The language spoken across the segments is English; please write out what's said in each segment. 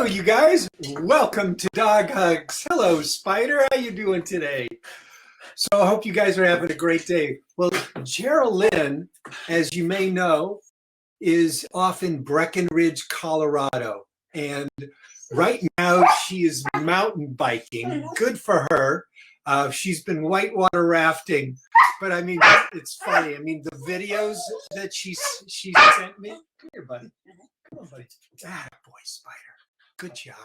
you guys. Welcome to Dog Hugs. Hello, Spider. How you doing today? So I hope you guys are having a great day. Well, Geraldine, as you may know, is off in Breckenridge, Colorado. And right now she is mountain biking. Good for her. She's been whitewater rafting. But I mean, it's funny. I mean, the videos that she sent me. Come here, buddy. Come on, buddy. Ah, boy, Spider. Good job.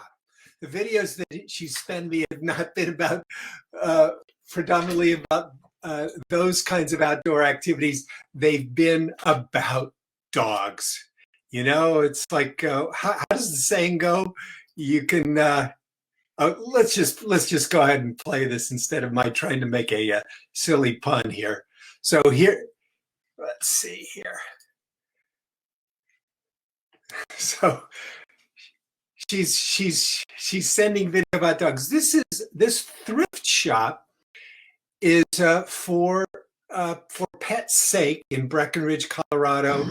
The videos that she's sent me have not been about, predominantly about those kinds of outdoor activities. They've been about dogs. You know, it's like, how does the saying go? You can, let's just go ahead and play this instead of my trying to make a silly pun here. So here, let's see here. So she's sending video about dogs. This thrift shop is for Pet's Sake in Breckenridge, Colorado.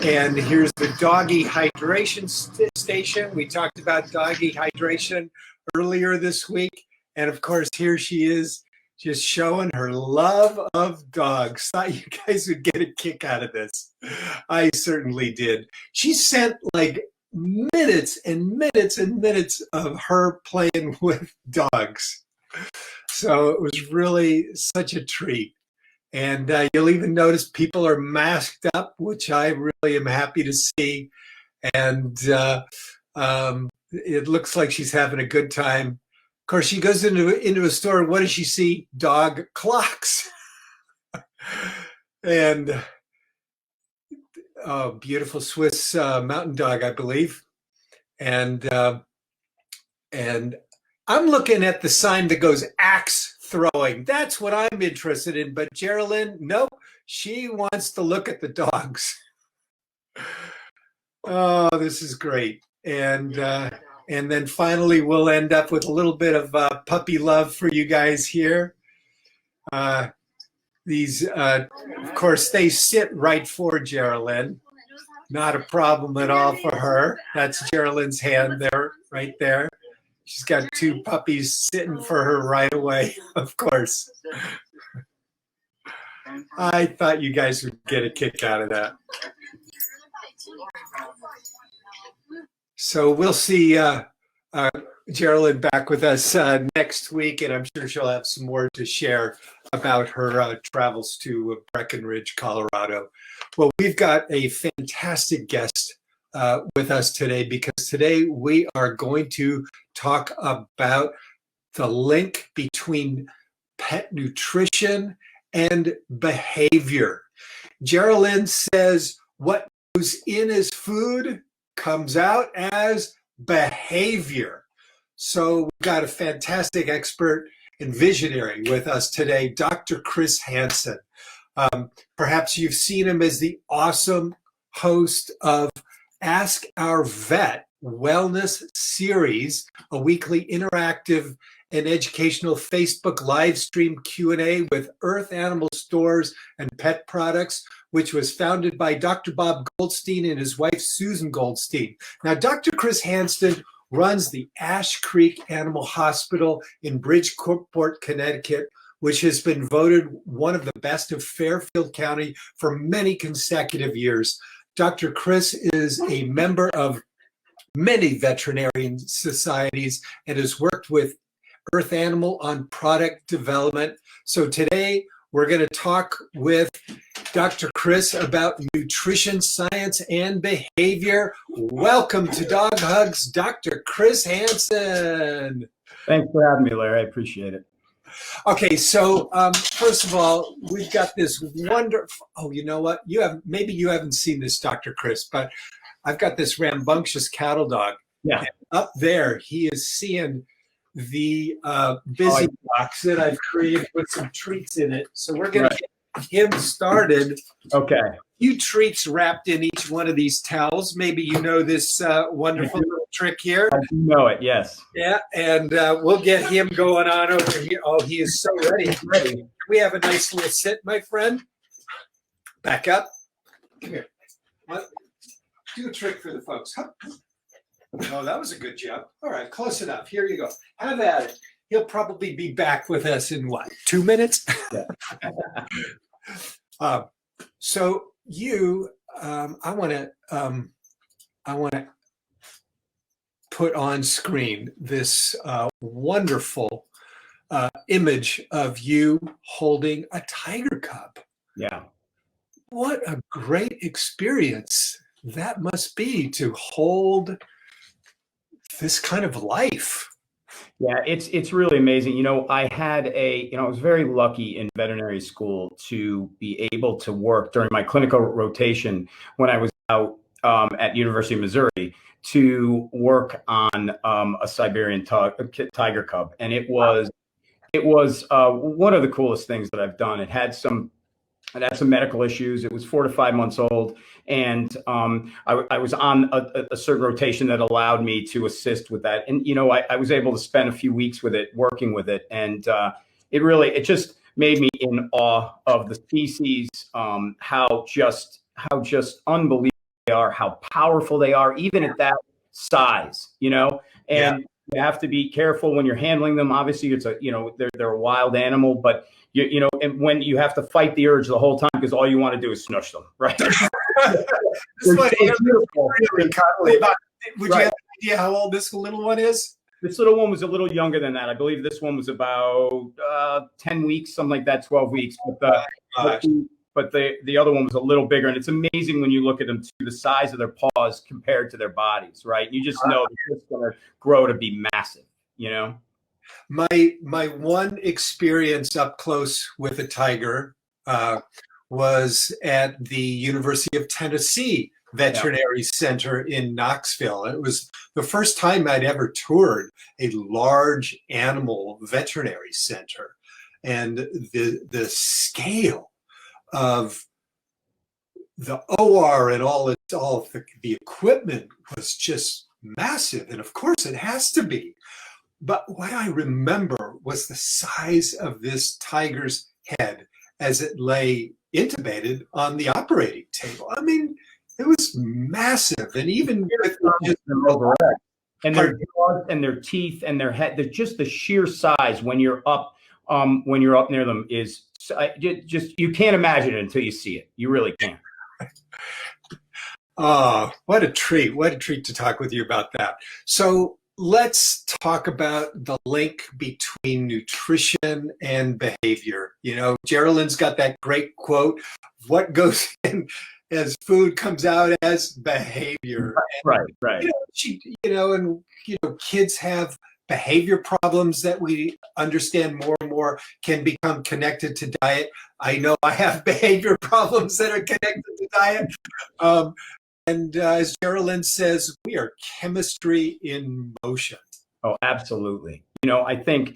And here's the doggy hydration station. We talked about doggy hydration earlier this week. And of course, here she is just showing her love of dogs. Thought you guys would get a kick out of this. I certainly did. She sent like minutes and minutes and minutes of her playing with dogs. So it was really such a treat. And you'll even notice people are masked up, which I really am happy to see. And it looks like she's having a good time. Of course, she goes into a store. What does she see? Dog clocks. And beautiful Swiss mountain dog, I believe. And I'm looking at the sign that goes axe throwing. That's what I'm interested in. But Geraldine, nope, she wants to look at the dogs. Oh, this is great. And then finally, we'll end up with a little bit of puppy love for you guys here. These, of course, they sit right for Geraldine. Not a problem at all for her. That's Geraldine's hand there, right there. She's got two puppies sitting for her right away, of course. I thought you guys would get a kick out of that. So we'll see Geraldine back with us next week, and I'm sure she'll have some more to share about her travels to Breckenridge, Colorado. Well, we've got a fantastic guest with us today, because today we are going to talk about the link between pet nutrition and behavior. Geraldine says what goes in as food comes out as behavior. So we've got a fantastic expert and visionary with us today, Dr. Chris Hansen. Perhaps you've seen him as the awesome host of Ask Our Vet Wellness Series, a weekly interactive and educational Facebook live stream Q&A with Earth Animal Stores and Pet Products, which was founded by Dr. Bob Goldstein and his wife, Susan Goldstein. Now, Dr. Chris Hansen runs the Ash Creek Animal Hospital in Bridgeport, Connecticut, which has been voted one of the best of Fairfield County for many consecutive years. Dr. Chris is a member of many veterinarian societies and has worked with Earth Animal on product development. So today we're going to talk with Dr. Chris about nutrition science and behavior. Welcome to Dog Hugs, Dr. Chris Hansen. Thanks for having me, Larry. I appreciate it. Okay, so first of all, we've got this wonderful, oh, you know what? Maybe you haven't seen this, Dr. Chris, but I've got this rambunctious cattle dog. Yeah. And up there, he is seeing the busy box that I've created with some treats in it. So we're going to get him started. Okay. A few treats wrapped in each one of these towels. Maybe you know this wonderful little trick here. I do know it, yes. Yeah, and we'll get him going on over here. Oh, he is so ready. He's ready. Can we have a nice little sit, my friend? Back up. Come here. Do a trick for the folks. Huh? Oh, that was a good jump. All right, close enough. Here you go. Have at it. He'll probably be back with us in what, 2 minutes? Yeah. Uh, so you, I want to put on screen this wonderful image of you holding a tiger cub. Yeah. What a great experience that must be to hold this kind of life. Yeah, it's really amazing. I was very lucky in veterinary school to be able to work during my clinical rotation when I was out at University of Missouri to work on a Siberian tiger cub, and it was one of the coolest things that I've done. It had some medical issues. It was 4 to 5 months old, and I was on a certain rotation that allowed me to assist with that. And I was able to spend a few weeks with it, working with it, and it just made me in awe of the species, how just unbelievable they are, how powerful they are, even at that size. And you have to be careful when you're handling them. Obviously, they're a wild animal, but and when you have to fight the urge the whole time because all you want to do is snush them, right? Really cuddly. Would you have an idea how old this little one is? This little one was a little younger than that. I believe this one was about 10 weeks, something like that, 12 weeks. But the other one was a little bigger. And it's amazing when you look at them, too, the size of their paws compared to their bodies, right? You just know that it's going to grow to be massive, My one experience up close with a tiger was at the University of Tennessee Veterinary Center in Knoxville. It was the first time I'd ever toured a large animal veterinary center, and the scale of the OR and all the equipment was just massive, and of course it has to be. But what I remember was the size of this tiger's head as it lay intubated on the operating table. I mean, it was massive, and even with and their jaws and their teeth and their head, they're just the sheer size when you're up near them is just you can't imagine it until you see it. You really can't. Oh, what a treat! What a treat to talk with you about that. So let's talk about the link between nutrition and behavior. Geraldine's got that great quote, what goes in as food comes out as behavior. Right. Kids have behavior problems that we understand more and more can become connected to diet. I know I have behavior problems that are connected to diet. And as Geraldine says, we are chemistry in motion. Oh, absolutely. I think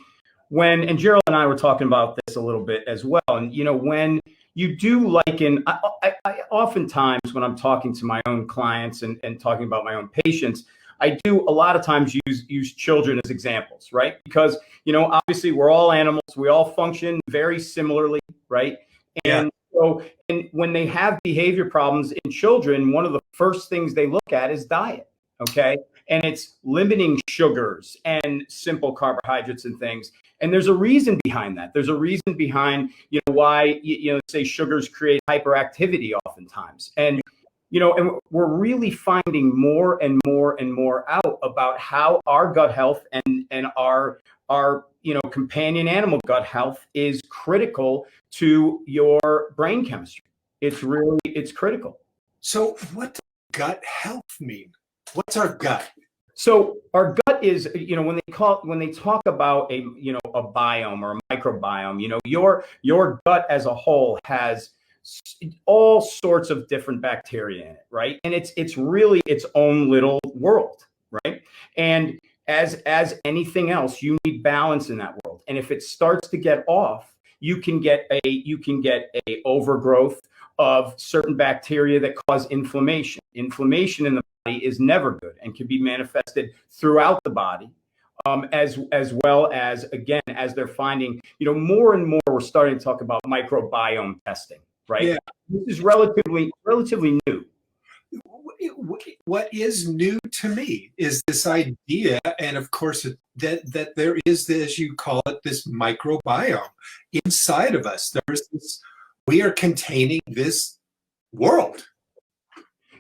and Gerald and I were talking about this a little bit as well. And, when you do liken, I oftentimes when I'm talking to my own clients and talking about my own patients, I do a lot of times use children as examples, right? Because, obviously we're all animals. We all function very similarly, right? And so, and when they have behavior problems in children, one of the first things they look at is diet, okay? And it's limiting sugars and simple carbohydrates and things. And there's a reason behind that. There's a reason behind, why, say sugars create hyperactivity oftentimes. And, and we're really finding more and more and more out about how our gut health and our companion animal gut health is critical to your brain chemistry. It's critical. So what does gut health mean? What's our gut? So our gut is, when they talk about a biome or a microbiome, your gut as a whole has all sorts of different bacteria in it, right? And it's really its own little world, right? And as anything else, you need balance in that world. And if it starts to get off, you can get a overgrowth of certain bacteria that cause inflammation. Inflammation in the body is never good and can be manifested throughout the body. As well as, again, as they're finding, more and more, we're starting to talk about microbiome testing, right? Yeah. This is relatively new. what is new to me is this idea, and of course that there is, as you call it, this microbiome inside of us. There's this, we are containing this world.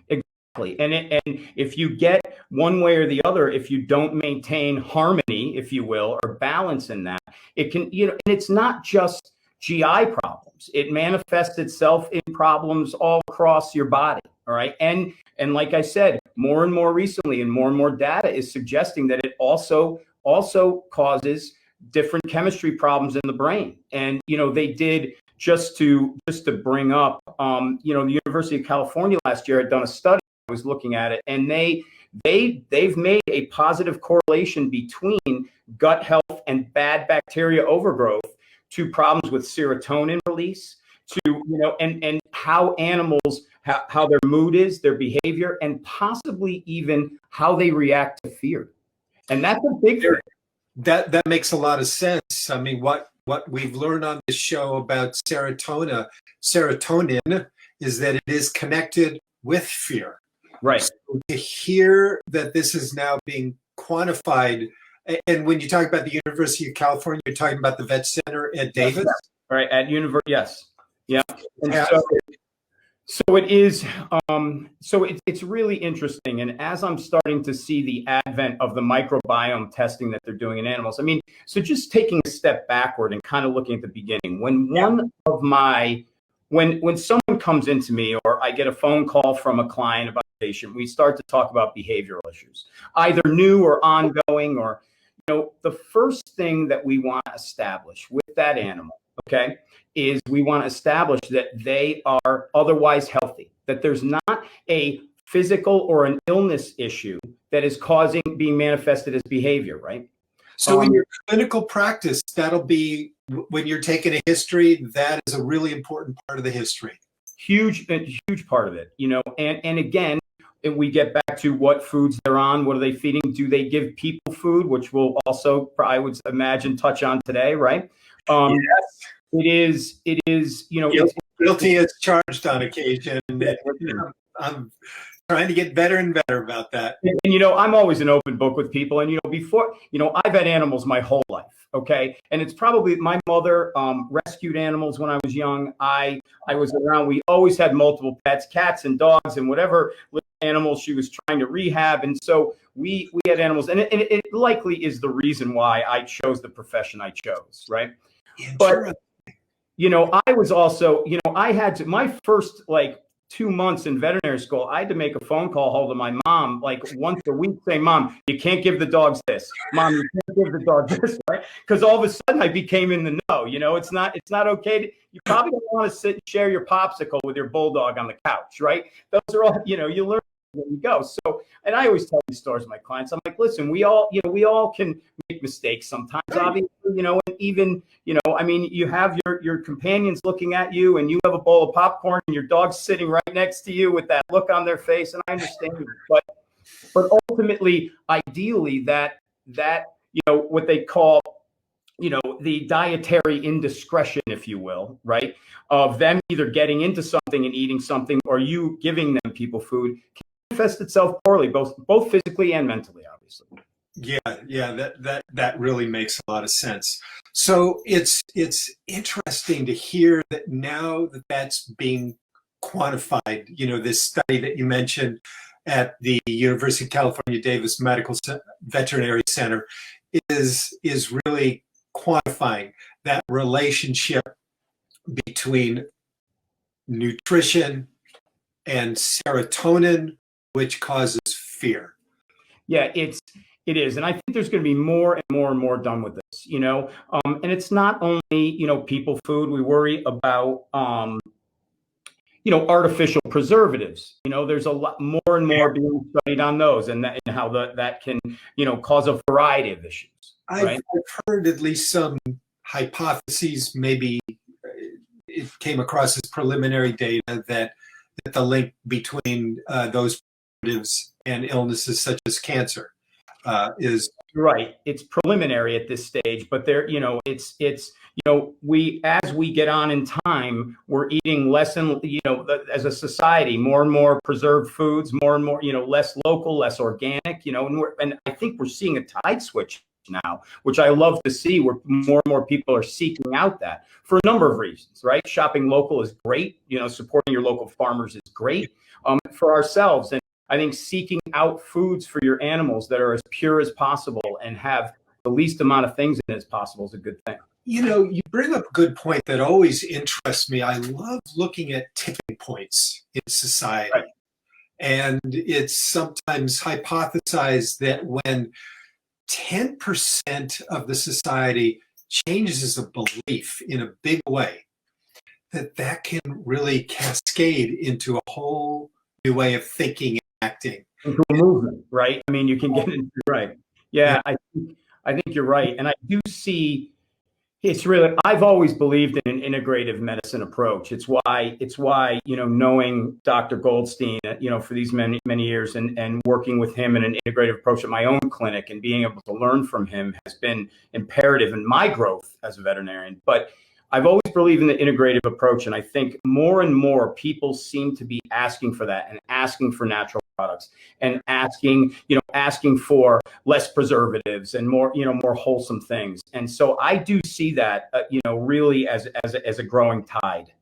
Exactly. And if you get one way or the other, if you don't maintain harmony, if you will, or balance in that, it can, and it's not just GI problems. It manifests itself in problems all across your body. All right. And like I said, more and more recently, and more data is suggesting that it also causes different chemistry problems in the brain. And, they did, just to bring up, the University of California last year had done a study. I was looking at it, and they've made a positive correlation between gut health and bad bacteria overgrowth to problems with serotonin release, to, and how animals, how their mood is, their behavior, and possibly even how they react to fear. And that's a big thing. That makes a lot of sense. I mean, what we've learned on this show about serotonin is that it is connected with fear. Right. So to hear that this is now being quantified, and when you talk about the University of California, you're talking about the Vet Center at Davis? Right, at University, yes. Yeah. And Yeah. so it is, it's really interesting. And as I'm starting to see the advent of the microbiome testing that they're doing in animals, I mean, so just taking a step backward and kind of looking at the beginning, when someone comes into me, or I get a phone call from a client about a patient, we start to talk about behavioral issues, either new or ongoing, or, the first thing that we want to establish with that animal, okay, is we want to establish that they are otherwise healthy, that there's not a physical or an illness issue that is being manifested as behavior, right? So in your clinical practice, that'll be, when you're taking a history, that is a really important part of the history. Huge part of it, and again, we get back to what foods they're on, what are they feeding? Do they give people food, which we'll also, I would imagine, touch on today, right? Yes. It is, it's guilty as charged on occasion. I'm trying to get better and better about that. And, I'm always an open book with people. And, before, I've had animals my whole life. Okay. And it's probably, my mother rescued animals when I was young. I was around. We always had multiple pets, cats and dogs and whatever little animals she was trying to rehab. And so we had animals. And it likely is the reason why I chose the profession I chose. Right. But, I was also, I had to, my first 2 months in veterinary school, I had to make a phone call hold to my mom once a week saying, Mom, you can't give the dogs this. Mom, you can't give the dog this, right? Because all of a sudden I became in the know. It's not okay. You probably don't want to sit and share your popsicle with your bulldog on the couch, right? Those are all, you learn when you go. So, and I always tell these stories to my clients. I'm like, listen, we all can make mistakes sometimes, obviously, and even, I mean, you have your companions looking at you, and you have a bowl of popcorn, and your dog's sitting right next to you with that look on their face. And I understand it, but ultimately, ideally, that what they call, the dietary indiscretion, if you will, right, of them either getting into something and eating something, or you giving them people food, can manifest itself poorly, both physically and mentally, obviously. Yeah, that really makes a lot of sense. So it's interesting to hear that now that that's being quantified. This study that you mentioned at the University of California Davis Medical Veterinary Center is really quantifying that relationship between nutrition and serotonin, which causes fear. Yeah, it is. And I think there's going to be more and more done with this, and it's not only, people food. We worry about, artificial preservatives. There's a lot more and more being studied on those, and how that can, cause a variety of issues. Right? I've heard at least some hypotheses, maybe it came across as preliminary data, that the link between those preservatives and illnesses such as cancer. is. Right. It's preliminary at this stage, but there, as we get on in time, we're eating less and, as a society, more and more preserved foods, more and more, less local, less organic, and I think we're seeing a tide switch now, which I love to see, where more and more people are seeking out that for a number of reasons, right? Shopping local is great. Supporting your local farmers is great, for ourselves. And I think seeking out foods for your animals that are as pure as possible and have the least amount of things in it as possible is a good thing. You bring up a good point that always interests me. I love looking at tipping points in society. Right. And it's sometimes hypothesized that when 10% of the society changes a belief in a big way, that can really cascade into a whole new way of thinking and acting. Into a movement, right? I mean, you can get into, right. Yeah, I think you're right. And I do see, it's really, I've always believed in an integrative medicine approach. It's why, knowing Dr. Goldstein, for these many, many years and working with him in an integrative approach at my own clinic and being able to learn from him has been imperative in my growth as a veterinarian. But I've always believed in the integrative approach, and I think more and more people seem to be asking for that and asking for natural products and asking for less preservatives and more, more wholesome things. And so I do see that, really as a growing tide.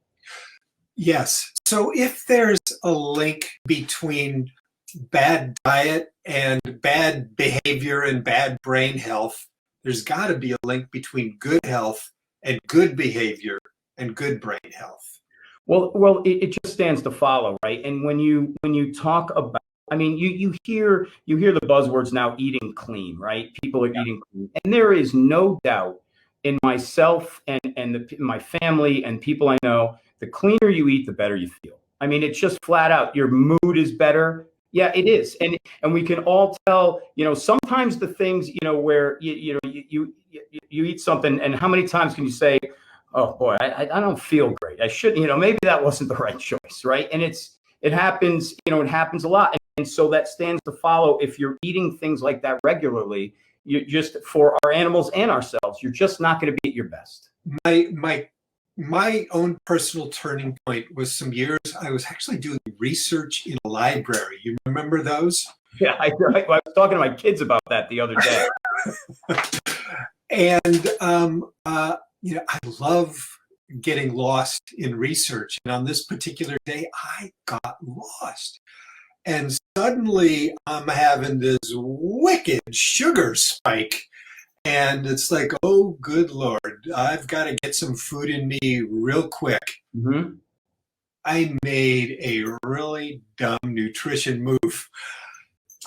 Yes. So if there's a link between bad diet and bad behavior and bad brain health, there's got to be a link between good health and good behavior and good brain health. Well, it just stands to follow, right? And when you talk about, I mean, you hear the buzzwords now, eating clean, right? People are eating clean, and there is no doubt in myself and my family and people I know, the cleaner you eat, the better you feel. I mean, it's just flat out, your mood is better. Yeah, it is, and we can all tell. Sometimes the things, where you eat something, and how many times can you say, "Oh boy, I don't feel great. I should, maybe that wasn't the right choice," right? And it happens, it happens a lot, and so that stands to follow. If you're eating things like that regularly, you just, for our animals and ourselves, you're just not going to be at your best. My own personal turning point was some years I was actually doing research in a library. You remember those? Yeah, I was talking to my kids about that the other day. And I love getting lost in research. And on this particular day, I got lost. And suddenly I'm having this wicked sugar spike. And it's like, oh, good Lord, I've got to get some food in me real quick. Mm-hmm. I made a really dumb nutrition move.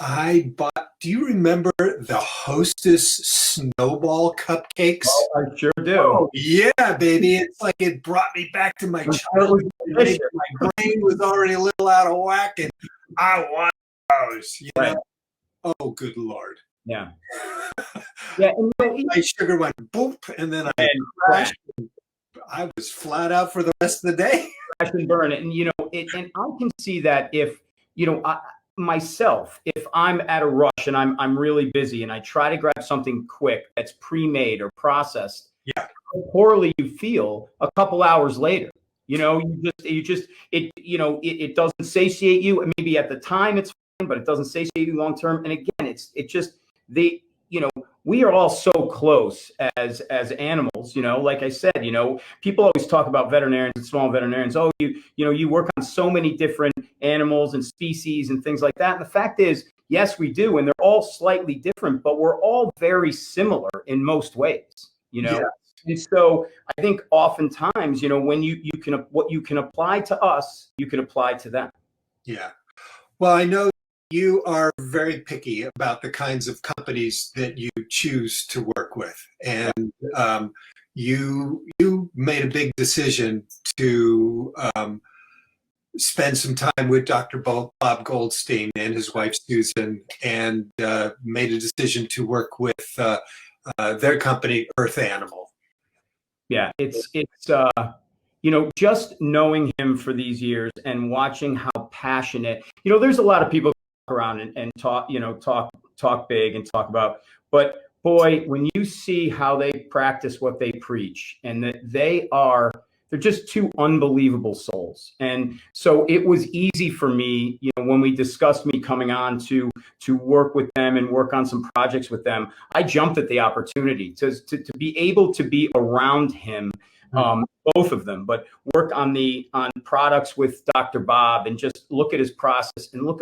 I bought, do you remember the Hostess Snowball cupcakes? Oh, I sure do. Oh, yeah, baby. It's like it brought me back to my childhood. My brain was already a little out of whack, and I want those. Right. Oh, good Lord. Yeah. Yeah. And my sugar went boop, and then I crashed. I was flat out for the rest of the day. Crash and burn it. And, and I can see that if, myself, if I'm at a rush and I'm really busy and I try to grab something quick that's pre-made or processed, yeah, how poorly you feel a couple hours later. It doesn't satiate you. Maybe at the time it's fine, but it doesn't satiate you long term. And again, we are all so close as animals, like I said, people always talk about veterinarians and small veterinarians. Oh, you work on so many different animals and species and things like that. And the fact is, yes, we do. And they're all slightly different, but we're all very similar in most ways, Yeah. And so I think oftentimes, when what you can apply to us, you can apply to them. Yeah. Well, I know you are very picky about the kinds of companies that you choose to work with. And you made a big decision to spend some time with Dr. Bob Goldstein and his wife, Susan, and made a decision to work with their company, Earth Animal. Yeah, it's just knowing him for these years and watching how passionate, there's a lot of people around and talk talk big and talk about, but boy, when you see how they practice what they preach, and that they're just two unbelievable souls. And so it was easy for me, when we discussed me coming on to work with them and work on some projects with them, I jumped at the opportunity to be able to be around him, both of them, but work on products with Dr. Bob and just look at his process and look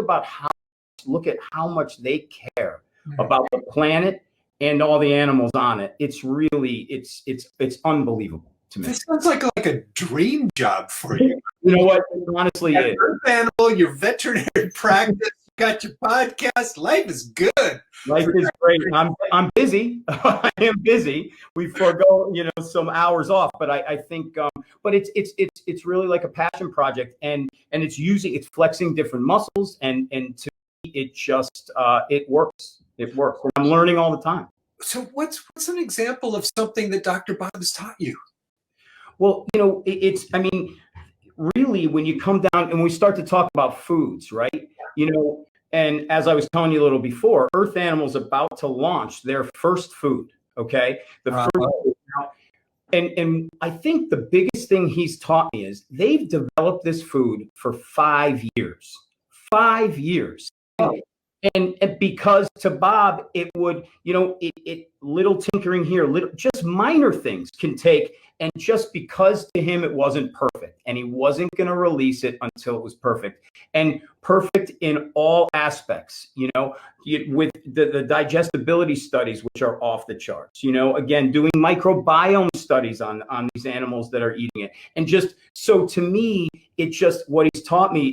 at how much they care about the planet and all the animals on it. It's really, it's unbelievable to me. This sounds like a dream job for you. You know what? It honestly is. Earth animal, your veterinary practice, you got your podcast. Life is good. Life is great. I'm busy. I am busy. We forego, some hours off, but I think, but it's really like a passion project, and it's flexing different muscles, and to me, it just, it works. It works. And I'm learning all the time. So what's an example of something that Dr. Bob has taught you? Well, really, when you come down and we start to talk about foods, right? And as I was telling you a little before, Earth Animal's about to launch their first food. Okay. And I think the biggest thing he's taught me is they've developed this food for 5 years. 5 years. And because to Bob, it would, it little tinkering here, just minor things can take. And just because to him, it wasn't perfect, and he wasn't going to release it until it was perfect, and perfect in all aspects, with the digestibility studies, which are off the charts, again, doing microbiome studies on these animals that are eating it. And just so to me, it just, what he's taught me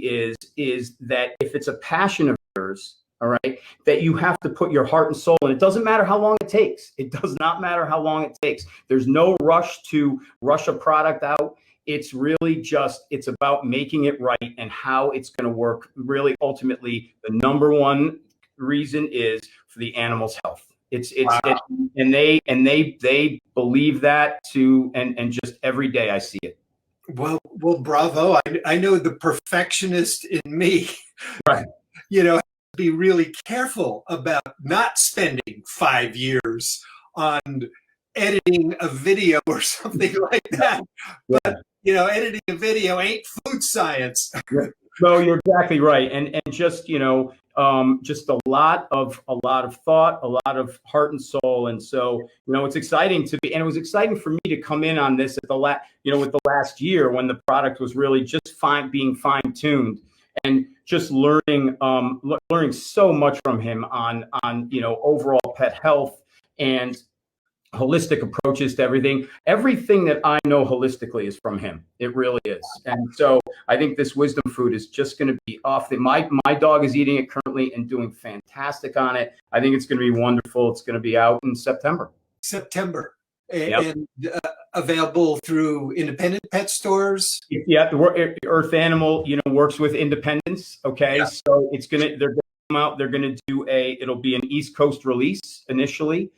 is that if it's a passion of yours, all right, that you have to put your heart and soul in. It doesn't matter how long it takes. It does not matter how long it takes. There's no rush to rush a product out. It's really just, it's about making it right and how it's going to work. Really, ultimately, the number one reason is for the animal's health. Wow. And they believe that too. And just every day I see it. Well, bravo. I know the perfectionist in me, right. Be really careful about not spending 5 years on editing a video or something like that. But editing a video ain't food science. No, you're exactly right. And just just a lot of thought, a lot of heart and soul. And so it's exciting to be, and it was exciting for me to come in on this at with the last year when the product was really just being fine-tuned. And just learning so much from him on overall pet health and holistic approaches to everything. Everything that I know holistically is from him. It really is. And so I think this wisdom food is just going to be off my dog is eating it currently and doing fantastic on it. I think it's going to be wonderful. It's going to be out in September. And available through independent pet stores. Yeah, Earth Animal, works with independents. Okay, so they're going to come out. They're going to do it'll be an East Coast release initially.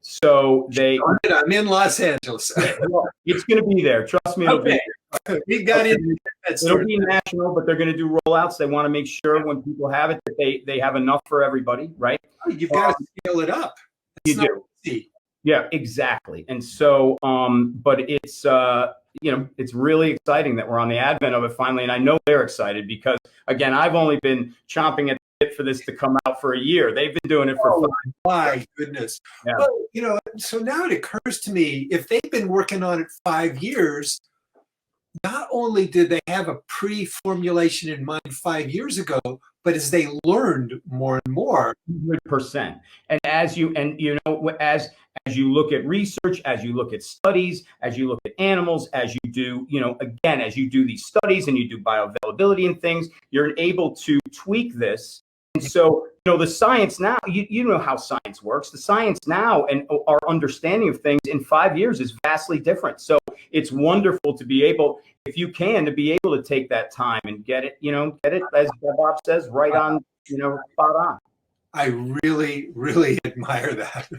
So I'm in Los Angeles. It's going to be there. Trust me, it'll be. We got it. It'll be national, but they're going to do rollouts. They want to make sure when people have it that they have enough for everybody, right? You've got to scale it up. You do. Easy. Yeah, exactly. And so, but it's, it's really exciting that we're on the advent of it finally. And I know they're excited because, again, I've only been chomping at the bit for this to come out for a year. They've been doing it for 5 years. My goodness. Yeah. Well, so now it occurs to me, if they've been working on it 5 years, not only did they have a pre-formulation in mind 5 years ago, but as they learned more and more. 100%. And as you look at research, as you look at studies, as you look at animals, as you do, as you do these studies and you do bioavailability and things, you're able to tweak this. And so, the science now, you know how science works. The science now and our understanding of things in 5 years is vastly different. So it's wonderful to be able, if you can, to be able to take that time and get it, as Bob says, right on, spot on. I really, really admire that.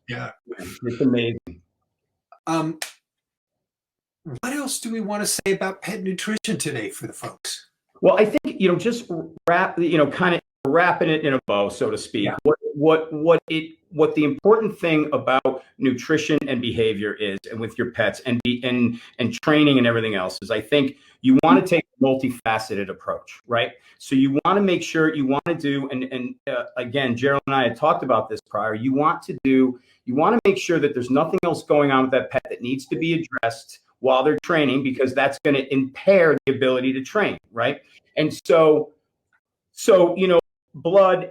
Yeah. It's amazing. What else do we want to say about pet nutrition today for the folks? Well, I think, just kind of wrapping it in a bow, so to speak, Yeah. what the important thing about nutrition and behavior is, and with your pets and training and everything else, is I think you want to take a multifaceted approach, right? So you want to make sure you want to do, and again, Gerald and I had talked about this prior. You want to make sure that there's nothing else going on with that pet that needs to be addressed while they're training, because that's going to impair the ability to train, right? And so blood,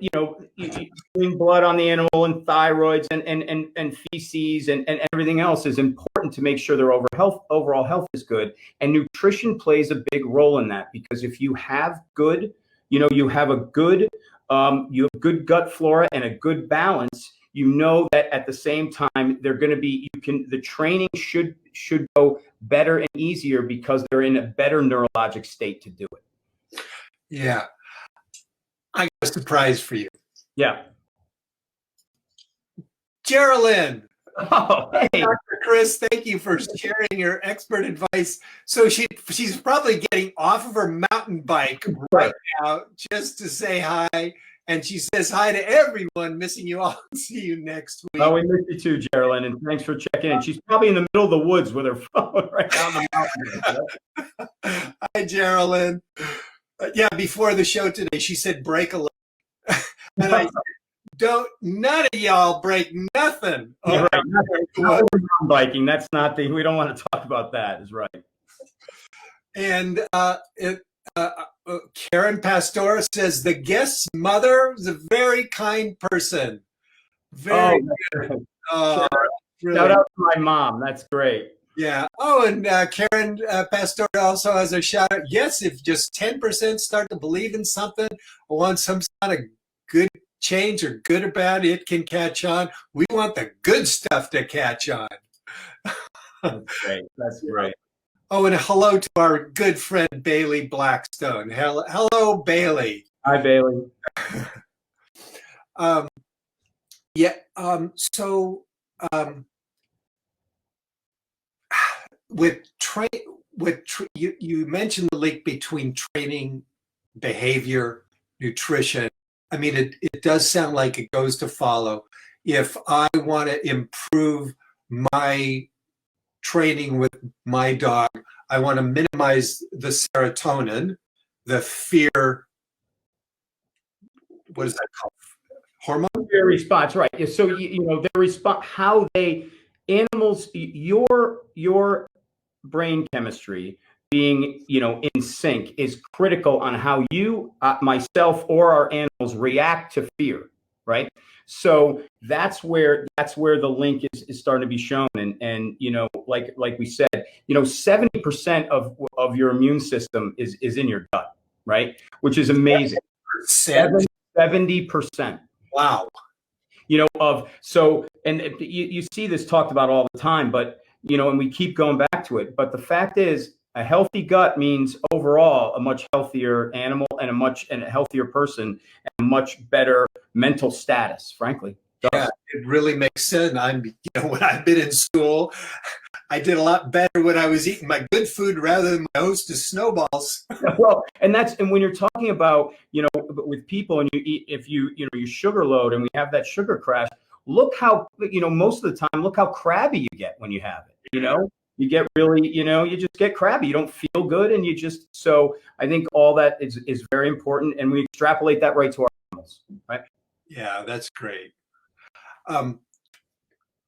doing blood on the animal and thyroids and feces and everything else is important to make sure their overall health is good. And nutrition plays a big role in that, because if you have good, you have good gut flora and a good balance, that at the same time, they're going to be, the training should go better and easier because they're in a better neurologic state to do it. Yeah. I got a surprise for you. Yeah. Geraldine. Oh, hey. Dr. Chris, thank you for sharing your expert advice. So she's probably getting off of her mountain bike right now just to say hi. And she says hi to everyone, missing you all. See you next week. Oh, we miss you too, Geraldine, and thanks for checking in. She's probably in the middle of the woods with her phone right down the mountain. Hi, Geraldine. Yeah, before the show today, she said break a leg. And I said, none of y'all break nothing. Yeah, right. Mountain biking, that's not we don't want to talk about that, is right. And Karen Pastora says the guest's mother is a very kind person. Very good. Really. Shout out to my mom. That's great. Yeah. Oh, and Karen Pastora also has a shout out. Yes, if just 10% start to believe in something or want some kind of good change, or good or bad, it can catch on. We want the good stuff to catch on. That's great. That's great. Oh, and hello to our good friend Bailey Blackstone. Hello, Bailey. Hi, Bailey. You mentioned the link between training, behavior, nutrition. I mean, it does sound like it goes to follow. If I want to improve my training with my dog, I want to minimize the serotonin, the fear, what is that called? Hormone? Fear response, right. So, their response, how animals, your brain chemistry being, in sync is critical on how you, myself, or our animals react to fear, right? So that's where the link is starting to be shown. And like we said, 70% of your immune system is in your gut, right? Which is amazing. 70%. Wow. And you see this talked about all the time, but, and we keep going back to it. But the fact is, a healthy gut means overall a much healthier animal and a healthier person and a much better mental status, frankly. Yeah, it really makes sense. When I've been in school, I did a lot better when I was eating my good food rather than my host of snowballs. Well, and when you're talking about, with people, and you eat, if you sugar load, and we have that sugar crash, look how, most of the time, look how crabby you get when you have it, You get really, you just get crabby. You don't feel good, and so I think all that is very important, and we extrapolate that right to our animals, right? Yeah, that's great.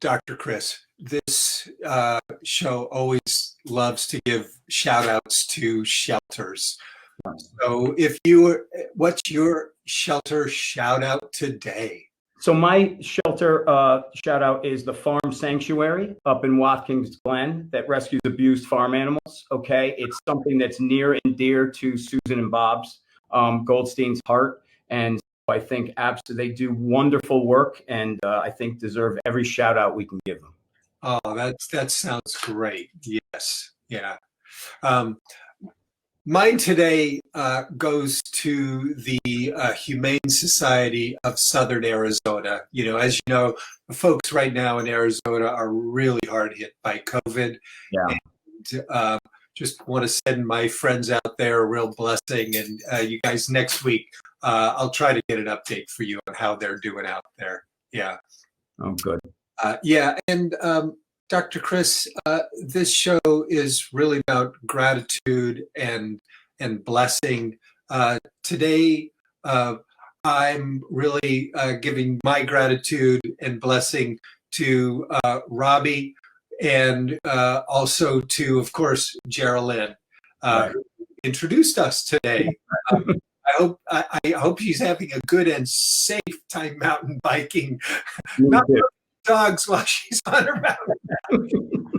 Dr. Chris, this show always loves to give shout outs to shelters. So what's your shelter shout out today? So my shelter shout out is the Farm Sanctuary up in Watkins Glen that rescues abused farm animals. Okay, it's something that's near and dear to Susan and Bob's Goldstein's heart, and I think they do wonderful work, and I think deserve every shout out we can give them. Oh, that sounds great. Yes, yeah. Mine today goes to the Humane Society of Southern Arizona. As you know, the folks right now in Arizona are really hard hit by COVID. Yeah. And, just want to send my friends out there a real blessing. And you guys next week I'll try to get an update for you on how they're doing out there. Yeah. Oh, good. Yeah. And Dr. Chris, this show is really about gratitude and blessing. Today, I'm really giving my gratitude and blessing to Robbie, and also to, of course, Geraldine, Right. who introduced us today. I hope she's having a good and safe time mountain biking. Me Not too. dogs while she's on her mountain.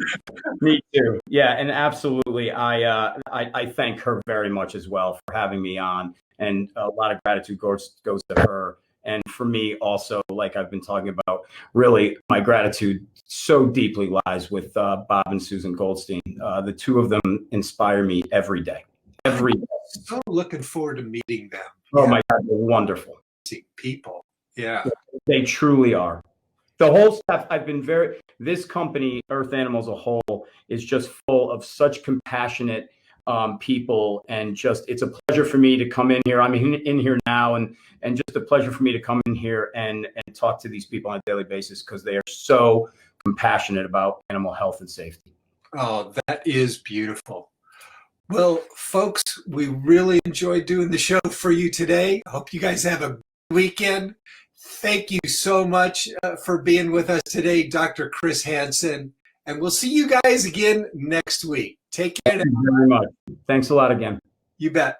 Me too. Yeah, and absolutely. I thank her very much as well for having me on, and a lot of gratitude goes to her. And for me also, like I've been talking about, really my gratitude so deeply lies with Bob and Susan Goldstein. The two of them inspire me every day. Every day. So looking forward to meeting them. Oh my God, they're wonderful. People. Yeah. They truly are. The whole staff, this company, Earth Animals as a whole, is just full of such compassionate people, and just, it's a pleasure for me to come in here. I'm in here now, and just a pleasure for me to come in here and talk to these people on a daily basis, because they are so compassionate about animal health and safety. Oh, that is beautiful. Well, folks, we really enjoyed doing the show for you today. Hope you guys have a good weekend. Thank you so much for being with us today, Dr. Chris Hansen. And we'll see you guys again next week. Take care. Thank you very much. Thanks a lot again. You bet.